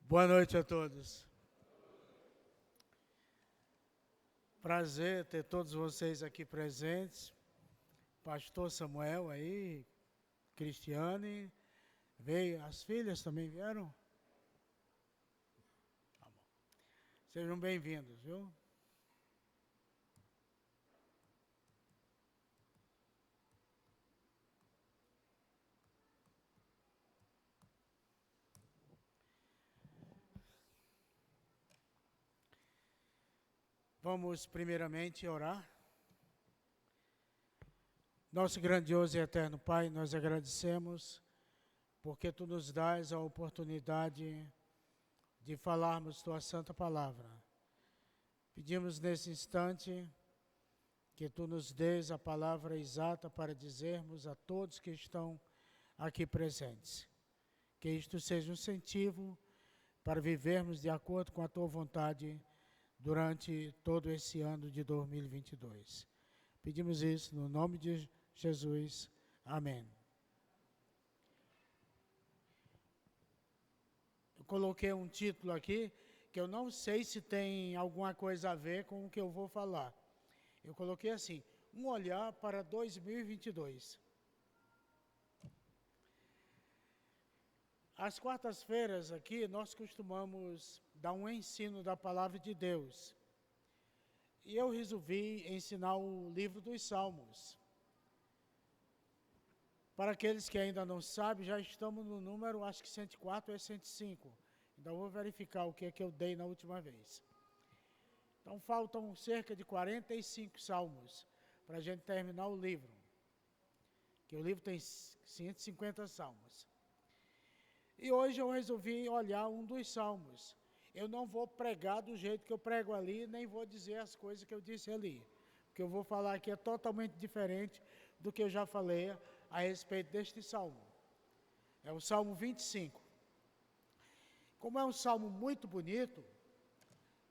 Boa noite a todos. Prazer ter todos vocês aqui presentes. Pastor Samuel aí, Cristiane, veio, as filhas também vieram? Tá bom. Sejam bem-vindos, viu? Vamos primeiramente orar. Nosso grandioso e eterno Pai, nós agradecemos porque Tu nos dás a oportunidade de falarmos Tua santa palavra. Pedimos nesse instante que Tu nos dês a palavra exata para dizermos a todos que estão aqui presentes. Que isto seja um incentivo para vivermos de acordo com a Tua vontade durante todo esse ano de 2022. Pedimos isso no nome de Jesus. Amém. Eu coloquei um título aqui que eu não sei se tem alguma coisa a ver com o que eu vou falar. Eu coloquei assim, um olhar para 2022. Às quartas-feiras aqui, nós costumamos dar um ensino da palavra de Deus. E eu resolvi ensinar o livro dos Salmos. Para aqueles que ainda não sabem, já estamos no número, acho que 104 ou 105. Então, vou verificar o que é que eu dei na última vez. Então, faltam cerca de 45 salmos para a gente terminar o livro. Que o livro tem 150 salmos. E hoje eu resolvi olhar um dos salmos. Eu não vou pregar do jeito que eu prego ali, nem vou dizer as coisas que eu disse ali. O que eu vou falar aqui é totalmente diferente do que eu já falei a respeito deste salmo. É o Salmo 25. Como é um salmo muito bonito,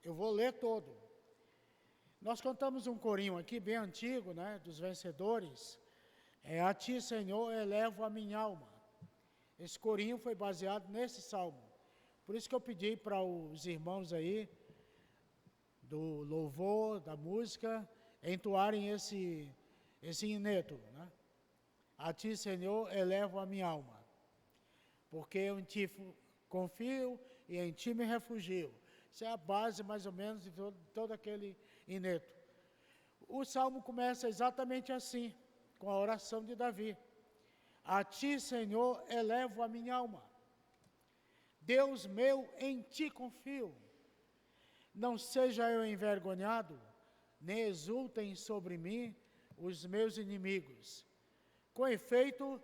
eu vou ler todo. Nós cantamos um corinho aqui, bem antigo, né, dos vencedores. A Ti, Senhor, elevo a minha alma. Esse corinho foi baseado nesse salmo. Por isso que eu pedi para os irmãos aí, do louvor, da música, entoarem esse ineto, né? A Ti, Senhor, elevo a minha alma, porque em Ti confio e em Ti me refugio. Isso é a base, mais ou menos, de todo aquele ineto. O salmo começa exatamente assim, com a oração de Davi. A Ti, Senhor, elevo a minha alma. Deus meu, em Ti confio. Não seja eu envergonhado, nem exultem sobre mim os meus inimigos. Com efeito,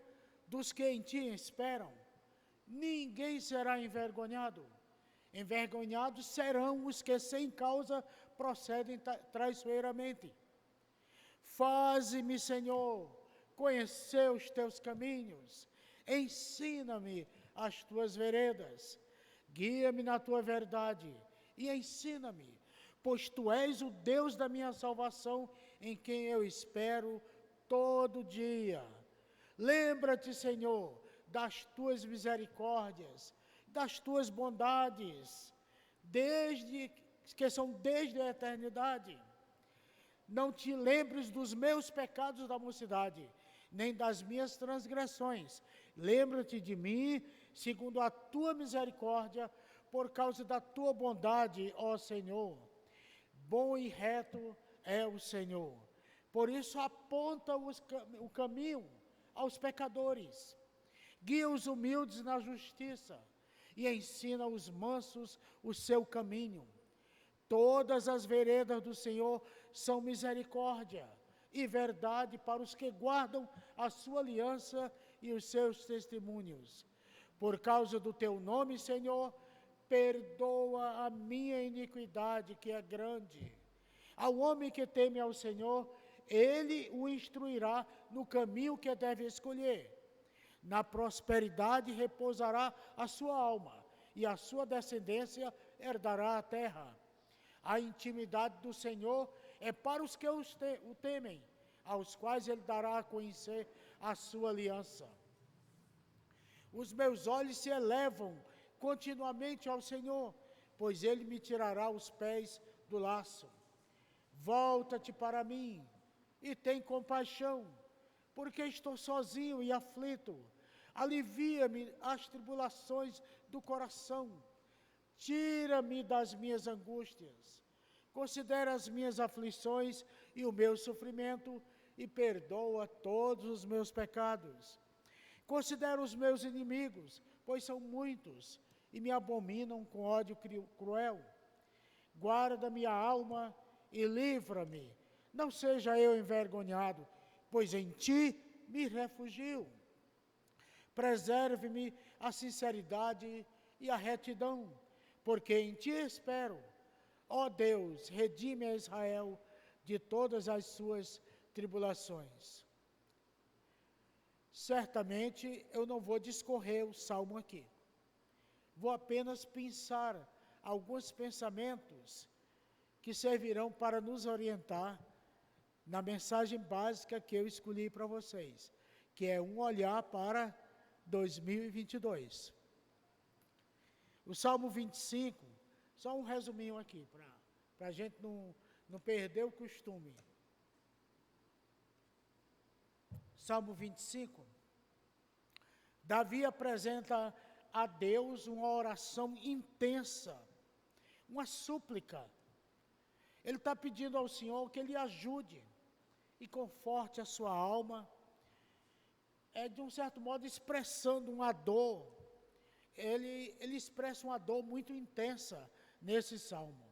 dos que em Ti esperam, ninguém será envergonhado. Envergonhados serão os que sem causa procedem traiçoeiramente. Faze-me, Senhor, conhecer os Teus caminhos. Ensina-me as Tuas veredas. Guia-me na Tua verdade e ensina-me, pois Tu és o Deus da minha salvação, em quem eu espero todo dia. Lembra-te, Senhor, das Tuas misericórdias, das Tuas bondades, que são desde a eternidade. Não Te lembres dos meus pecados da mocidade, nem das minhas transgressões. Lembra-te de mim, segundo a Tua misericórdia, por causa da Tua bondade, ó Senhor. Bom e reto é o Senhor. Por isso aponta o caminho aos pecadores. Guia os humildes na justiça e ensina os mansos o seu caminho. Todas as veredas do Senhor são misericórdia e verdade para os que guardam a sua aliança e os seus testemunhos. Por causa do Teu nome, Senhor, perdoa a minha iniquidade, que é grande. Ao homem que teme ao Senhor, Ele o instruirá no caminho que deve escolher. Na prosperidade repousará a sua alma, e a sua descendência herdará a terra. A intimidade do Senhor é para os que o temem, aos quais Ele dará a conhecer a sua aliança. Os meus olhos se elevam continuamente ao Senhor, pois Ele me tirará os pés do laço. Volta-te para mim e tem compaixão, porque estou sozinho e aflito. Alivia-me as tribulações do coração. Tira-me das minhas angústias. Considera as minhas aflições e o meu sofrimento e perdoa todos os meus pecados. Considera os meus inimigos, pois são muitos e me abominam com ódio cruel. Guarda minha alma e livra-me. Não seja eu envergonhado, pois em ti me refugio. Preserve-me a sinceridade e a retidão, porque em ti espero. Ó Deus, redime a Israel de todas as suas tribulações. Certamente eu não vou discorrer o salmo aqui. Vou apenas pensar alguns pensamentos que servirão para nos orientar na mensagem básica que eu escolhi para vocês, que é um olhar para 2022. O Salmo 25, só um resuminho aqui, para a gente não perder o costume. Salmo 25, Davi apresenta a Deus uma oração intensa, uma súplica. Ele está pedindo ao Senhor que Ele ajude e conforte a sua alma, de um certo modo expressando uma dor. Ele expressa uma dor muito intensa nesse salmo.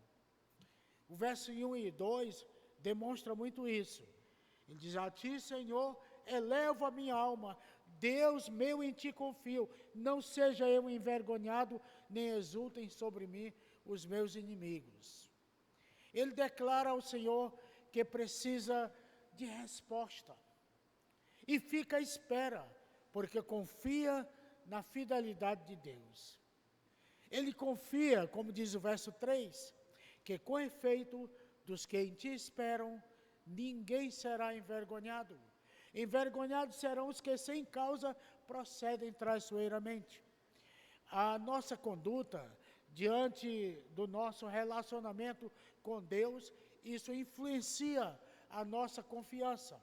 O verso 1 e 2 demonstra muito isso. Ele diz: a ti, Senhor, elevo a minha alma, Deus meu, em ti confio, não seja eu envergonhado, nem exultem sobre mim os meus inimigos. Ele declara ao Senhor que precisa de resposta, e fica à espera, porque confia na fidelidade de Deus. Ele confia, como diz o verso 3, que com efeito dos que em ti esperam, ninguém será envergonhado. Envergonhados serão os que sem causa procedem traiçoeiramente. A nossa conduta diante do nosso relacionamento com Deus, isso influencia a nossa confiança.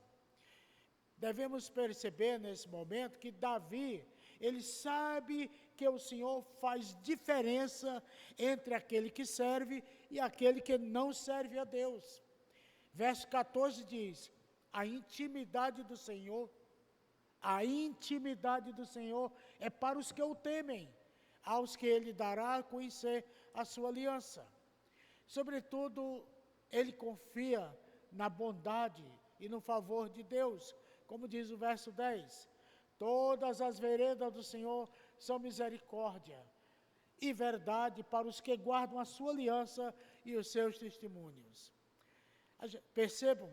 Devemos perceber nesse momento que Davi, ele sabe que o Senhor faz diferença entre aquele que serve e aquele que não serve a Deus. Verso 14 diz: a intimidade do Senhor é para os que o temem, aos que Ele dará a conhecer a sua aliança. Sobretudo, ele confia na bondade e no favor de Deus, como diz o verso 10. Todas as veredas do Senhor são misericórdia e verdade para os que guardam a sua aliança e os seus testemunhos. Percebam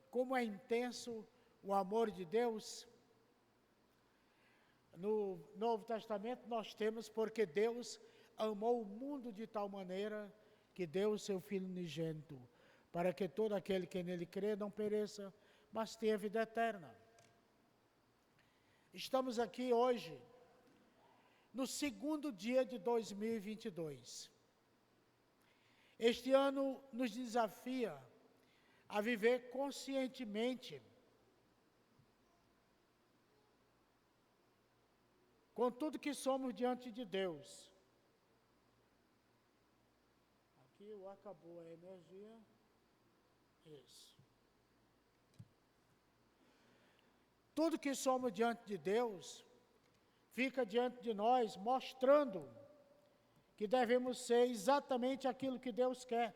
como é intenso o amor de Deus. No Novo Testamento nós temos: porque Deus amou o mundo de tal maneira que deu o seu Filho unigênito, para que todo aquele que nele crê não pereça, mas tenha vida eterna. Estamos aqui hoje, no segundo dia de 2022. Este ano nos desafia a viver conscientemente, com tudo que somos diante de Deus. Aqui acabou a energia. Isso. Tudo que somos diante de Deus fica diante de nós, mostrando que devemos ser exatamente aquilo que Deus quer.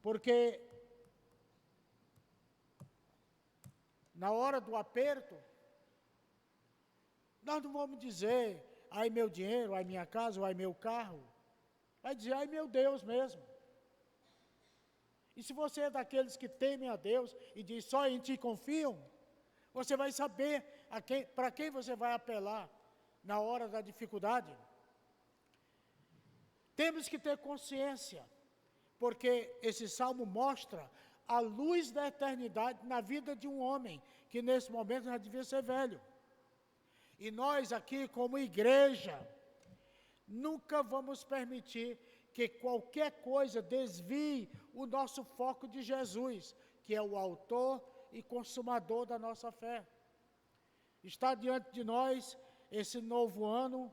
Porque na hora do aperto, nós não vamos dizer: ai meu dinheiro, ai minha casa, ai meu carro. Vai dizer: ai meu Deus mesmo. E se você é daqueles que temem a Deus e diz: só em ti confiam, você vai saber para quem você vai apelar na hora da dificuldade. Temos que ter consciência, porque esse salmo mostra a luz da eternidade na vida de um homem que nesse momento já devia ser velho. E nós aqui, como igreja, Nunca vamos permitir que qualquer coisa desvie o nosso foco de Jesus, que é o autor e consumador da nossa fé. Está diante de nós esse novo ano,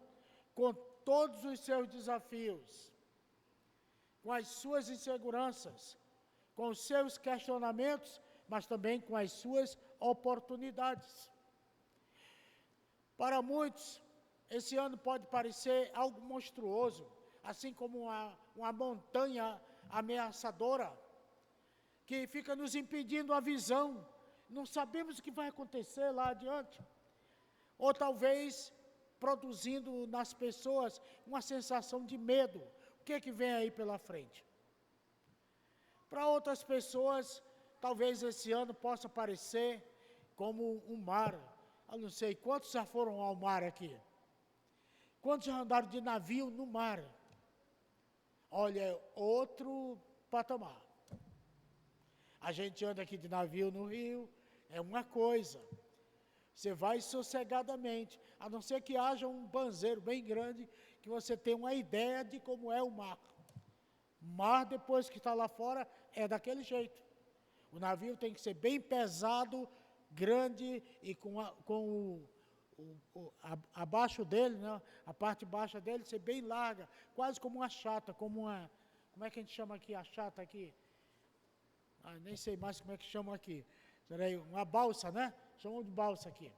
com todos os seus desafios, com as suas inseguranças, com os seus questionamentos, mas também com as suas oportunidades. Para muitos, esse ano pode parecer algo monstruoso, assim como uma montanha ameaçadora, que fica nos impedindo a visão. Não sabemos o que vai acontecer lá adiante. Ou talvez produzindo nas pessoas uma sensação de medo. O que é que vem aí pela frente? Para outras pessoas, talvez esse ano possa parecer como um mar. Eu não sei, quantos já foram ao mar aqui? Quantos já andaram de navio no mar? Olha, é outro patamar. A gente anda aqui de navio no rio, é uma coisa. Você vai sossegadamente, a não ser que haja um banzeiro bem grande, que você tenha uma ideia de como é o mar. O mar, depois que está lá fora, é daquele jeito. O navio tem que ser bem pesado, grande e abaixo dele, né, a parte baixa dele ser bem larga, quase como uma chata, como é que a gente chama aqui, a chata aqui? Nem sei mais como é que chama aqui. Uma balsa, né? Chamam de balsa aqui.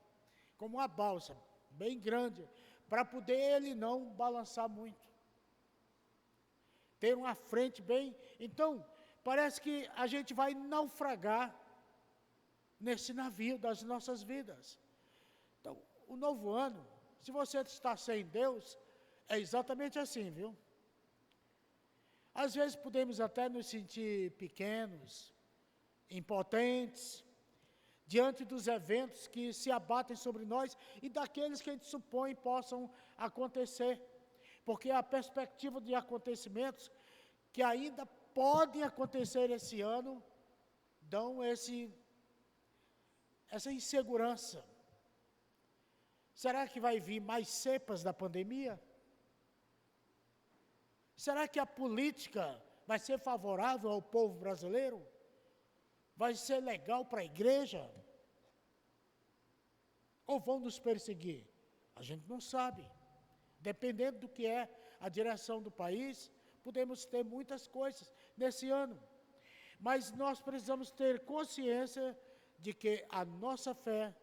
Como uma balsa, bem grande, para poder ele não balançar muito. Ter uma frente bem... Então, parece que a gente vai naufragar nesse navio das nossas vidas. Então, o novo ano, se você está sem Deus, é exatamente assim, viu? Às vezes podemos até nos sentir pequenos, impotentes, diante dos eventos que se abatem sobre nós e daqueles que a gente supõe possam acontecer. Porque a perspectiva de acontecimentos que ainda podem acontecer esse ano dão essa insegurança. Será que vai vir mais cepas da pandemia? Será que a política vai ser favorável ao povo brasileiro? Vai ser legal para a igreja? Ou vão nos perseguir? A gente não sabe. Dependendo do que é a direção do país, podemos ter muitas coisas nesse ano. Mas nós precisamos ter consciência de que a nossa fé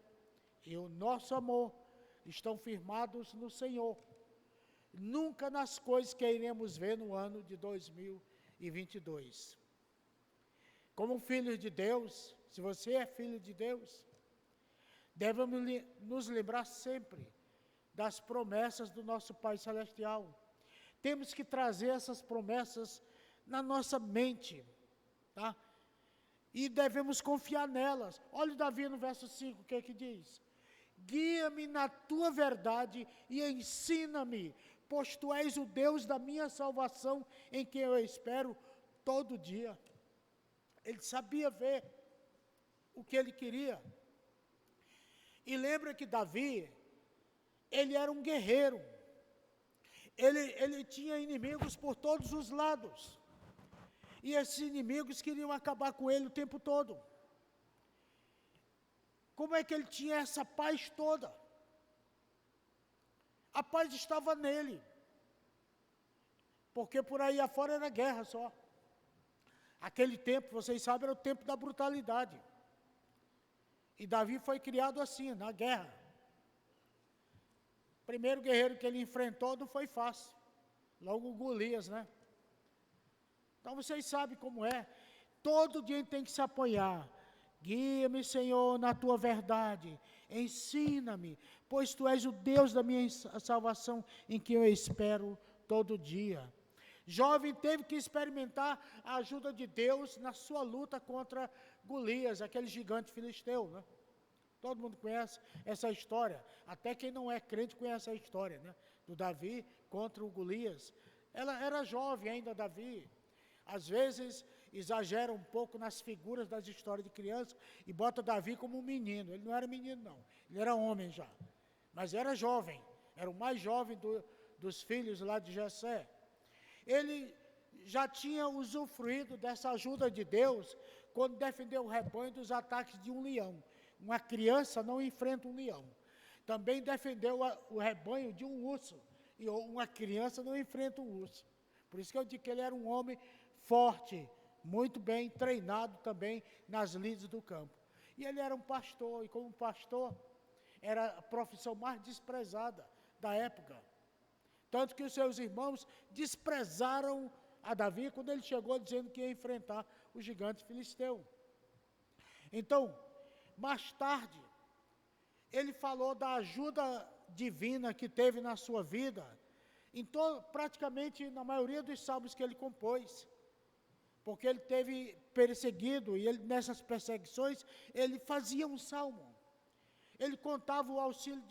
e o nosso amor estão firmados no Senhor. Nunca nas coisas que iremos ver no ano de 2022. Como filhos de Deus, se você é filho de Deus, devemos nos lembrar sempre das promessas do nosso Pai Celestial. Temos que trazer essas promessas na nossa mente, tá? E devemos confiar nelas. Olha Davi no verso 5, o que é que diz? Guia-me na tua verdade e ensina-me, pois tu és o Deus da minha salvação, em quem eu espero todo dia. Ele sabia ver o que ele queria. E lembra que Davi, ele era um guerreiro. Ele tinha inimigos por todos os lados. E esses inimigos queriam acabar com ele o tempo todo. Como é que ele tinha essa paz toda? A paz estava nele. Porque por aí afora era guerra só. Aquele tempo, vocês sabem, era o tempo da brutalidade. E Davi foi criado assim, na guerra. O primeiro guerreiro que ele enfrentou não foi fácil. Logo Golias, né? Então vocês sabem como é. Todo dia a gente tem que se apoiar. Guia-me, Senhor, na tua verdade. Ensina-me, pois tu és o Deus da minha salvação, em que eu espero todo dia. Jovem teve que experimentar a ajuda de Deus na sua luta contra Golias, aquele gigante filisteu, né? Todo mundo conhece essa história, até quem não é crente conhece a história, né? Do Davi contra o Golias. Ela era jovem ainda, Davi. Às vezes exagera um pouco nas figuras das histórias de criança e bota Davi como um menino. Ele não era menino não, ele era homem já, mas era jovem, era o mais jovem dos filhos lá de Jessé. Ele já tinha usufruído dessa ajuda de Deus quando defendeu o rebanho dos ataques de um leão. Uma criança não enfrenta um leão. Também defendeu o rebanho de um urso. E uma criança não enfrenta um urso. Por isso que eu digo que ele era um homem forte, muito bem treinado também nas lides do campo. E ele era um pastor, e como pastor, era a profissão mais desprezada da época. Tanto que os seus irmãos desprezaram a Davi quando ele chegou dizendo que ia enfrentar o gigante filisteu. Então, mais tarde, ele falou da ajuda divina que teve na sua vida, praticamente na maioria dos salmos que ele compôs. Porque ele teve perseguido, e nessas perseguições, ele fazia um salmo. Ele contava o auxílio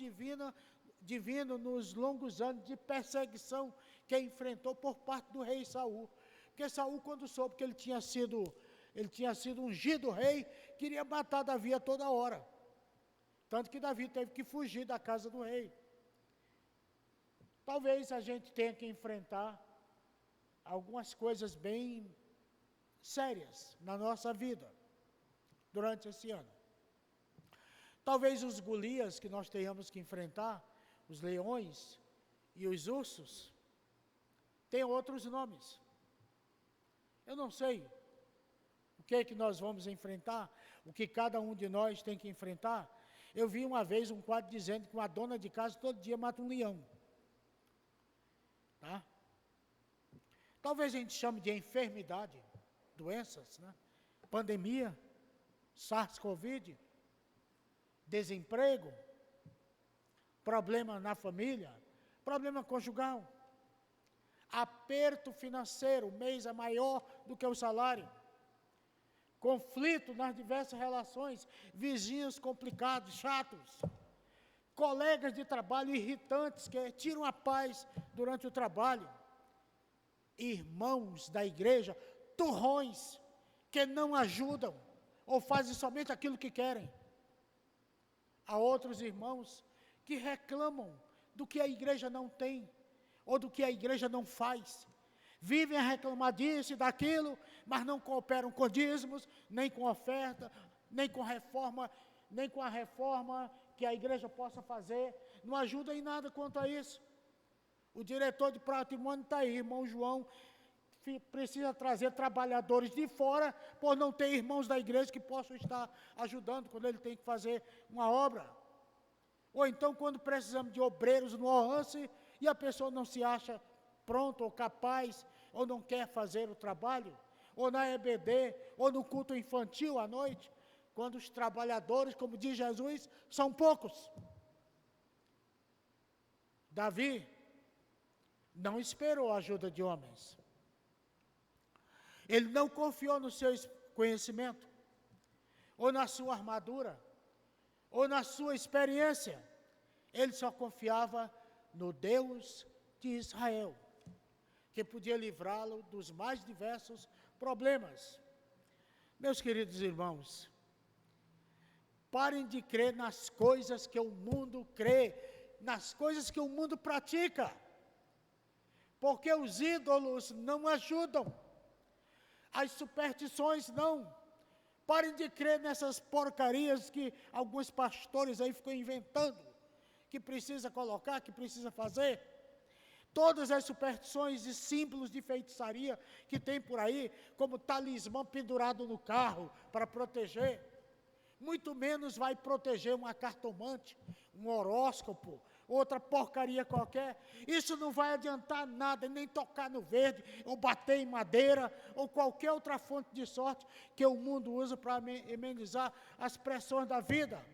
divino nos longos anos de perseguição que enfrentou por parte do rei Saul. Porque Saul, quando soube que ele tinha sido ungido rei, queria matar Davi a toda hora. Tanto que Davi teve que fugir da casa do rei. Talvez a gente tenha que enfrentar algumas coisas bem sérias na nossa vida durante esse ano. Talvez os Golias que nós tenhamos que enfrentar, os leões e os ursos, tenham outros nomes. Eu não sei o que é que nós vamos enfrentar, o que cada um de nós tem que enfrentar. Eu vi uma vez um quadro dizendo que uma dona de casa todo dia mata um leão. Tá? Talvez a gente chame de enfermidade, doenças, né? Pandemia, SARS-CoV, desemprego, problema na família, problema conjugal, aperto financeiro, o mês é maior do que o salário, conflito nas diversas relações, vizinhos complicados, chatos, colegas de trabalho irritantes que tiram a paz durante o trabalho, irmãos da igreja, turrões, que não ajudam, ou fazem somente aquilo que querem. Há outros irmãos que reclamam do que a igreja não tem, ou do que a igreja não faz. Vivem a reclamar disso e daquilo, mas não cooperam com dízimos, nem com oferta, nem com reforma, nem com a reforma que a igreja possa fazer. Não ajuda em nada quanto a isso. O diretor de patrimônio está aí, irmão João, precisa trazer trabalhadores de fora, por não ter irmãos da igreja que possam estar ajudando quando ele tem que fazer uma obra. Ou então, quando precisamos de obreiros no OANCE, e a pessoa não se acha pronta ou capaz, ou não quer fazer o trabalho, ou na EBD, ou no culto infantil à noite, quando os trabalhadores, como diz Jesus, são poucos. Davi não esperou a ajuda de homens. Ele não confiou no seu conhecimento, ou na sua armadura, ou na sua experiência. Ele só confiava no Deus de Israel, que podia livrá-lo dos mais diversos problemas. Meus queridos irmãos, parem de crer nas coisas que o mundo crê, nas coisas que o mundo pratica, porque os ídolos não ajudam, as superstições não. Parem de crer nessas porcarias que alguns pastores aí ficam inventando, que precisa colocar, que precisa fazer. Todas as superstições e símbolos de feitiçaria que tem por aí, como talismã pendurado no carro para proteger, muito menos vai proteger uma cartomante, um horóscopo, outra porcaria qualquer. Isso não vai adiantar nada, nem tocar no verde, ou bater em madeira, ou qualquer outra fonte de sorte que o mundo usa para amenizar as pressões da vida.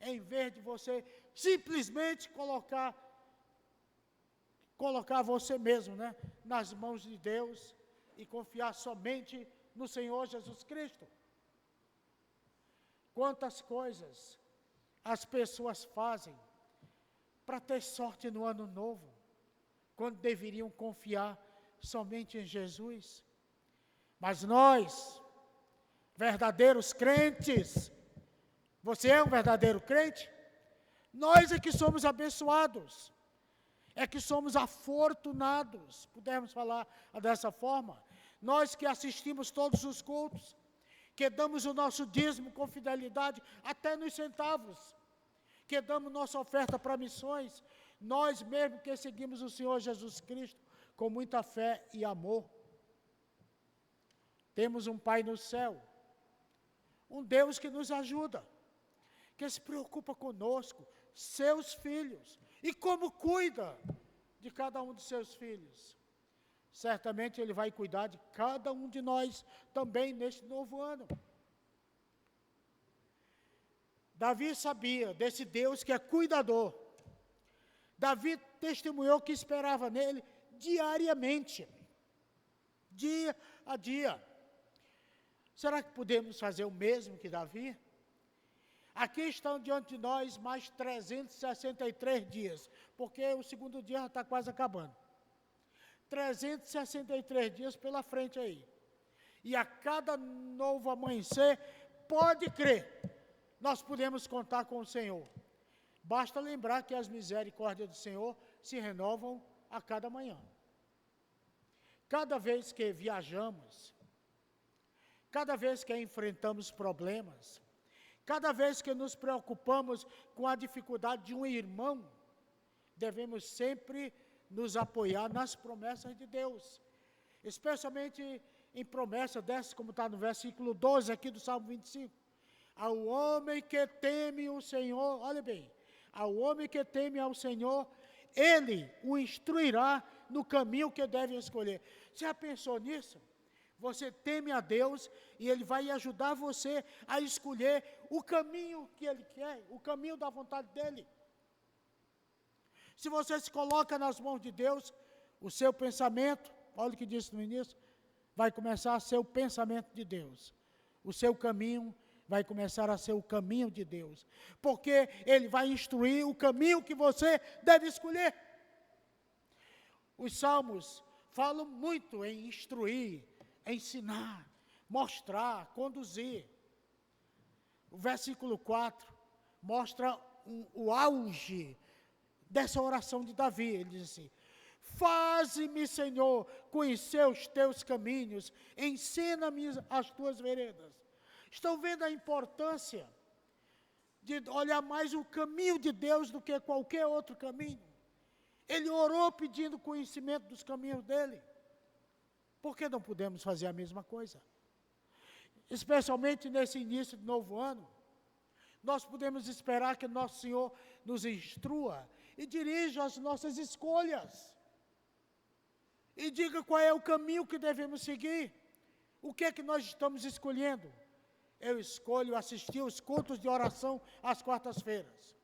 Em vez de você simplesmente colocar você mesmo, né, nas mãos de Deus e confiar somente no Senhor Jesus Cristo. Quantas coisas as pessoas fazem para ter sorte no ano novo, quando deveriam confiar somente em Jesus. Mas nós, verdadeiros crentes, você é um verdadeiro crente? Nós é que somos abençoados. é que somos afortunados, pudermos falar dessa forma, nós que assistimos todos os cultos, que damos o nosso dízimo com fidelidade, até nos centavos, que damos nossa oferta para missões, nós mesmo que seguimos o Senhor Jesus Cristo com muita fé e amor. Temos um Pai no céu, um Deus que nos ajuda, que se preocupa conosco, seus filhos, e como cuida de cada um dos seus filhos. Certamente Ele vai cuidar de cada um de nós também neste novo ano. Davi sabia desse Deus que é cuidador. Davi testemunhou que esperava nele diariamente, dia a dia. Será que podemos fazer o mesmo que Davi? Aqui estão diante de nós mais 363 dias, porque o segundo dia já está quase acabando. 363 dias pela frente aí. E a cada novo amanhecer, pode crer, nós podemos contar com o Senhor. Basta lembrar que as misericórdias do Senhor se renovam a cada manhã. Cada vez que viajamos, cada vez que enfrentamos problemas, cada vez que nos preocupamos com a dificuldade de um irmão, devemos sempre nos apoiar nas promessas de Deus, especialmente em promessa dessas, como está no versículo 12 aqui do Salmo 25. Ao homem que teme o Senhor, olha bem, ao homem que teme ao Senhor, Ele o instruirá no caminho que deve escolher. Você já pensou nisso? Você teme a Deus e Ele vai ajudar você a escolher o caminho que Ele quer, o caminho da vontade dEle. Se você se coloca nas mãos de Deus, o seu pensamento, olha o que disse no início, vai começar a ser o pensamento de Deus. O seu caminho vai começar a ser o caminho de Deus. Porque Ele vai instruir o caminho que você deve escolher. Os salmos falam muito em instruir, ensinar, mostrar, conduzir. O versículo 4 mostra o auge dessa oração de Davi. Ele diz assim: faze-me, Senhor, conhecer os teus caminhos, ensina-me as tuas veredas. Estão vendo a importância de olhar mais o caminho de Deus do que qualquer outro caminho? Ele orou pedindo conhecimento dos caminhos dele. Por que não podemos fazer a mesma coisa? Especialmente nesse início de novo ano, nós podemos esperar que nosso Senhor nos instrua e dirija as nossas escolhas. E diga qual é o caminho que devemos seguir. O que é que nós estamos escolhendo? Eu escolho assistir os cultos de oração às quartas-feiras.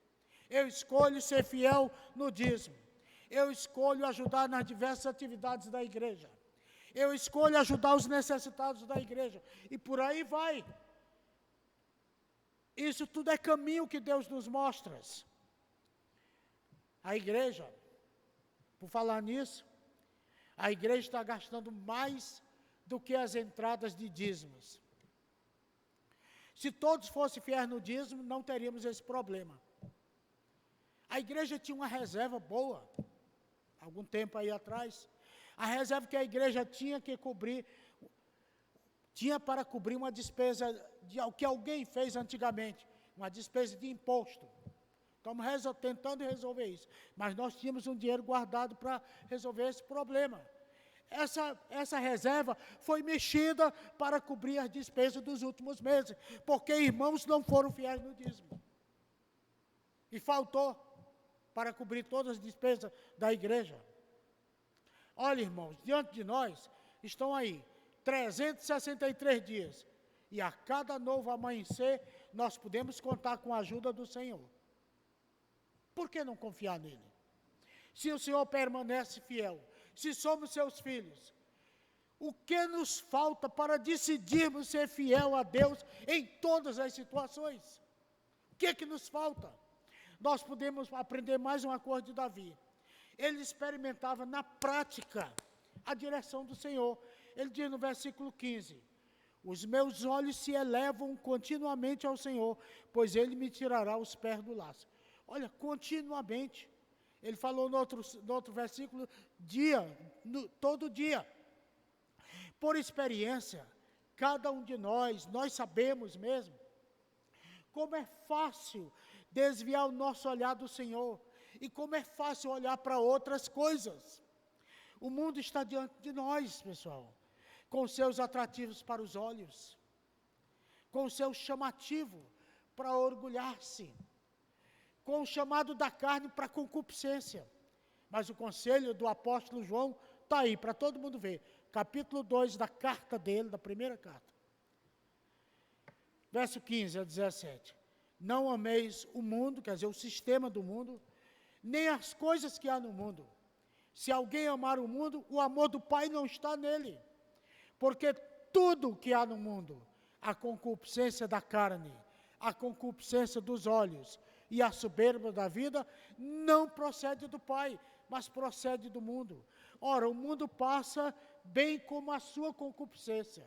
Eu escolho ser fiel no dízimo. Eu escolho ajudar nas diversas atividades da igreja. Eu escolho ajudar os necessitados da igreja. E por aí vai. Isso tudo é caminho que Deus nos mostra. A igreja, por falar nisso, a igreja está gastando mais do que as entradas de dízimos. Se todos fossem fiéis no dízimo, não teríamos esse problema. A igreja tinha uma reserva boa, algum tempo aí atrás. A reserva que a igreja tinha que cobrir, tinha para cobrir uma despesa que alguém fez antigamente, uma despesa de imposto. Estamos tentando resolver isso. Mas nós tínhamos um dinheiro guardado para resolver esse problema. Essa reserva foi mexida para cobrir as despesas dos últimos meses, porque irmãos não foram fiéis no dízimo. E faltou para cobrir todas as despesas da igreja. Olha, irmãos, diante de nós estão aí 363 dias. E a cada novo amanhecer, nós podemos contar com a ajuda do Senhor. Por que não confiar nele? Se o Senhor permanece fiel, se somos seus filhos, o que nos falta para decidirmos ser fiel a Deus em todas as situações? O que é que nos falta? Nós podemos aprender mais uma coisa de Davi. Ele experimentava na prática a direção do Senhor. Ele diz no versículo 15: os meus olhos se elevam continuamente ao Senhor, pois Ele me tirará os pés do laço. Olha, continuamente. Ele falou no outro versículo, todo dia. Por experiência, cada um de nós sabemos mesmo, como é fácil desviar o nosso olhar do Senhor, e como é fácil olhar para outras coisas. O mundo está diante de nós, pessoal, com seus atrativos para os olhos, com o seu chamativo para orgulhar-se, com o chamado da carne para concupiscência. Mas o conselho do apóstolo João está aí, para todo mundo ver. Capítulo 2 da carta dele, da primeira carta. Verso 15 a 17. Não ameis o mundo, quer dizer, o sistema do mundo, nem as coisas que há no mundo. Se alguém amar o mundo, o amor do Pai não está nele. Porque tudo que há no mundo, a concupiscência da carne, a concupiscência dos olhos e a soberba da vida, não procede do Pai, mas procede do mundo. Ora, o mundo passa bem como a sua concupiscência.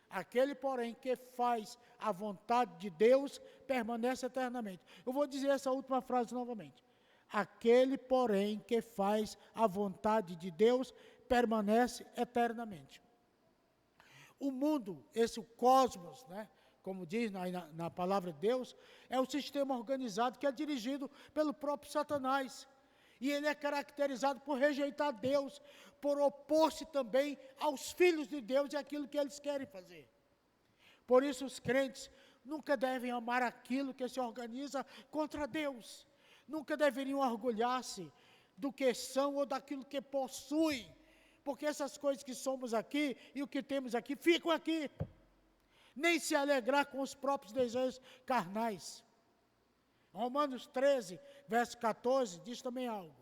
Aquele, porém, que faz a vontade de Deus, permanece eternamente. Eu vou dizer essa última frase novamente. Aquele, porém, que faz a vontade de Deus, permanece eternamente. O mundo, esse cosmos, né, como diz na palavra de Deus, é o sistema organizado que é dirigido pelo próprio Satanás. E ele é caracterizado por rejeitar Deus, por opor-se também aos filhos de Deus e aquilo que eles querem fazer. Por isso os crentes nunca devem amar aquilo que se organiza contra Deus. Nunca deveriam orgulhar-se do que são ou daquilo que possuem, porque essas coisas que somos aqui e o que temos aqui, ficam aqui. Nem se alegrar com os próprios desejos carnais. Romanos 13, verso 14, diz também algo.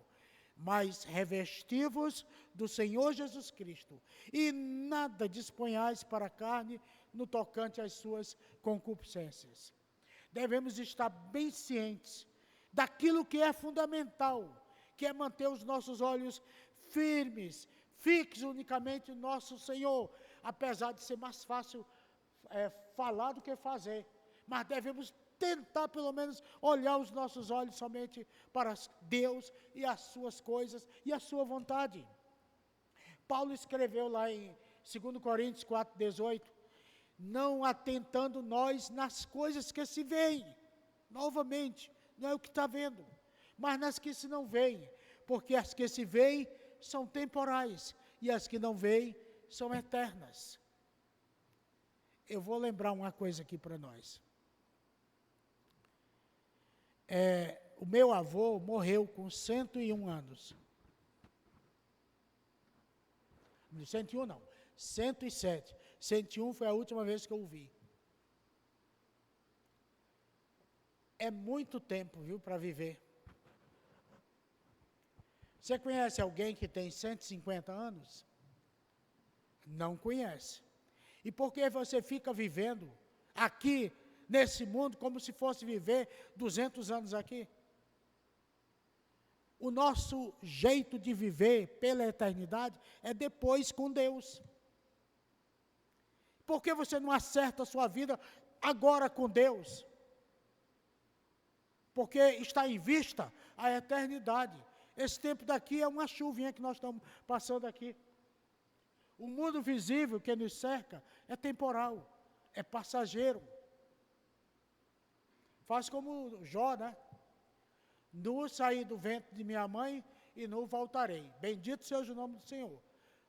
Mas revesti-vos do Senhor Jesus Cristo, e nada disponhais para a carne no tocante às suas concupiscências. Devemos estar bem cientes daquilo que é fundamental, que é manter os nossos olhos firmes, fixos unicamente no nosso Senhor, apesar de ser mais fácil falar do que fazer, mas devemos tentar pelo menos olhar os nossos olhos somente para Deus e as suas coisas e a sua vontade. Paulo escreveu lá em 2 Coríntios 4,18, não atentando nós nas coisas que se veem, novamente, não é o que está vendo, mas nas que se não veem, porque as que se veem são temporais e as que não veem são eternas. Eu vou lembrar uma coisa aqui para nós. O meu avô morreu com 101 anos. 101 não, 107. 101 foi a última vez que eu o vi. É muito tempo, viu, para viver. Você conhece alguém que tem 150 anos? Não conhece. E por que você fica vivendo aqui, nesse mundo, como se fosse viver 200 anos aqui? O nosso jeito de viver pela eternidade é depois com Deus. Por que você não acerta a sua vida agora com Deus? Porque está em vista a eternidade. Esse tempo daqui é uma chuvinha que nós estamos passando aqui. O mundo visível que nos cerca é temporal, é passageiro. Faz como Jó, né? Nu saí do ventre de minha mãe e nu voltarei. Bendito seja o nome do Senhor.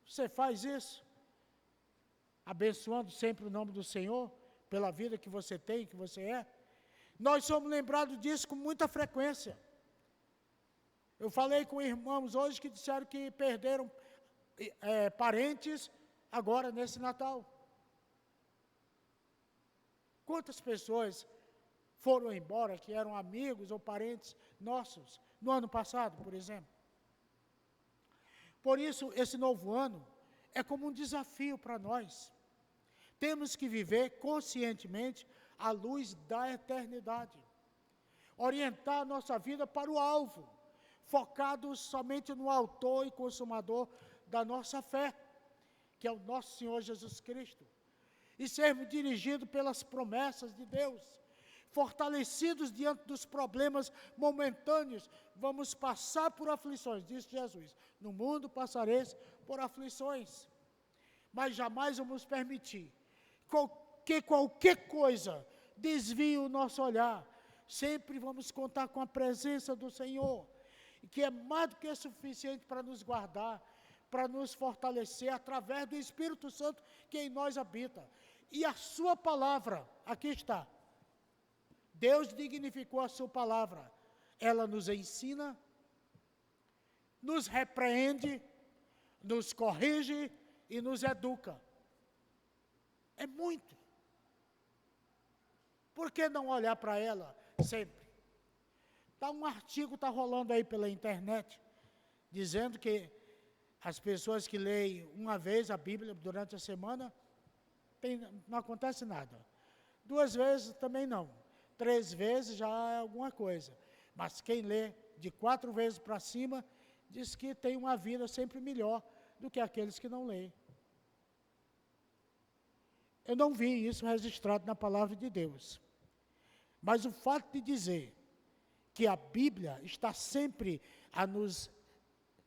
Você faz isso, abençoando sempre o nome do Senhor, pela vida que você tem, que você é. Nós somos lembrados disso com muita frequência. Eu falei com irmãos hoje que disseram que perderam parentes agora nesse Natal. Quantas pessoas foram embora que eram amigos ou parentes nossos no ano passado, por exemplo? Por isso, esse novo ano é como um desafio para nós. Temos que viver conscientemente à luz da eternidade. Orientar a nossa vida para o alvo, focados somente no autor e consumador da nossa fé, que é o nosso Senhor Jesus Cristo, e sermos dirigidos pelas promessas de Deus, fortalecidos diante dos problemas momentâneos, vamos passar por aflições, disse Jesus. No mundo passareis por aflições, mas jamais vamos permitir que qualquer coisa desvie o nosso olhar. Sempre vamos contar com a presença do Senhor, que é mais do que suficiente para nos guardar, para nos fortalecer através do Espírito Santo que em nós habita. E a sua palavra, aqui está. Deus dignificou a sua palavra. Ela nos ensina, nos repreende, nos corrige e nos educa. É muito. Por que não olhar para ela sempre? Um artigo está rolando aí pela internet, dizendo que as pessoas que leem uma vez a Bíblia durante a semana, não acontece nada. 2 vezes também não. 3 vezes já é alguma coisa. Mas quem lê de 4 vezes para cima, diz que tem uma vida sempre melhor do que aqueles que não leem. Eu não vi isso registrado na palavra de Deus. Mas o fato de dizer que a Bíblia está sempre a nos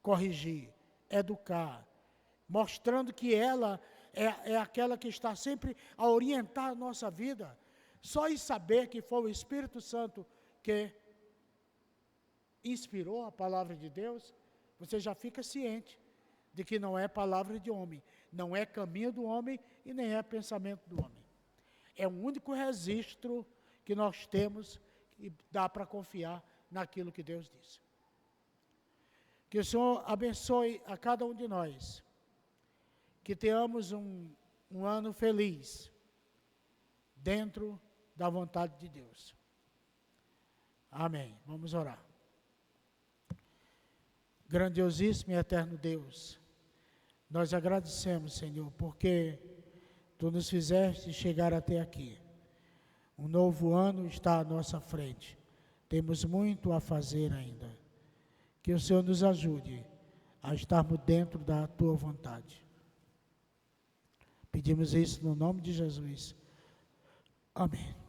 corrigir, educar, mostrando que ela é aquela que está sempre a orientar a nossa vida. Só em saber que foi o Espírito Santo que inspirou a palavra de Deus, você já fica ciente de que não é palavra de homem, não é caminho do homem e nem é pensamento do homem. É o único registro que nós temos e dá para confiar naquilo que Deus disse. Que o Senhor abençoe a cada um de nós, que tenhamos um ano feliz, dentro da vontade de Deus. Amém. Vamos orar. Grandiosíssimo e eterno Deus, nós agradecemos, Senhor, porque Tu nos fizeste chegar até aqui. Um novo ano está à nossa frente. Temos muito a fazer ainda. Que o Senhor nos ajude a estarmos dentro da Tua vontade. Pedimos isso no nome de Jesus. Amém.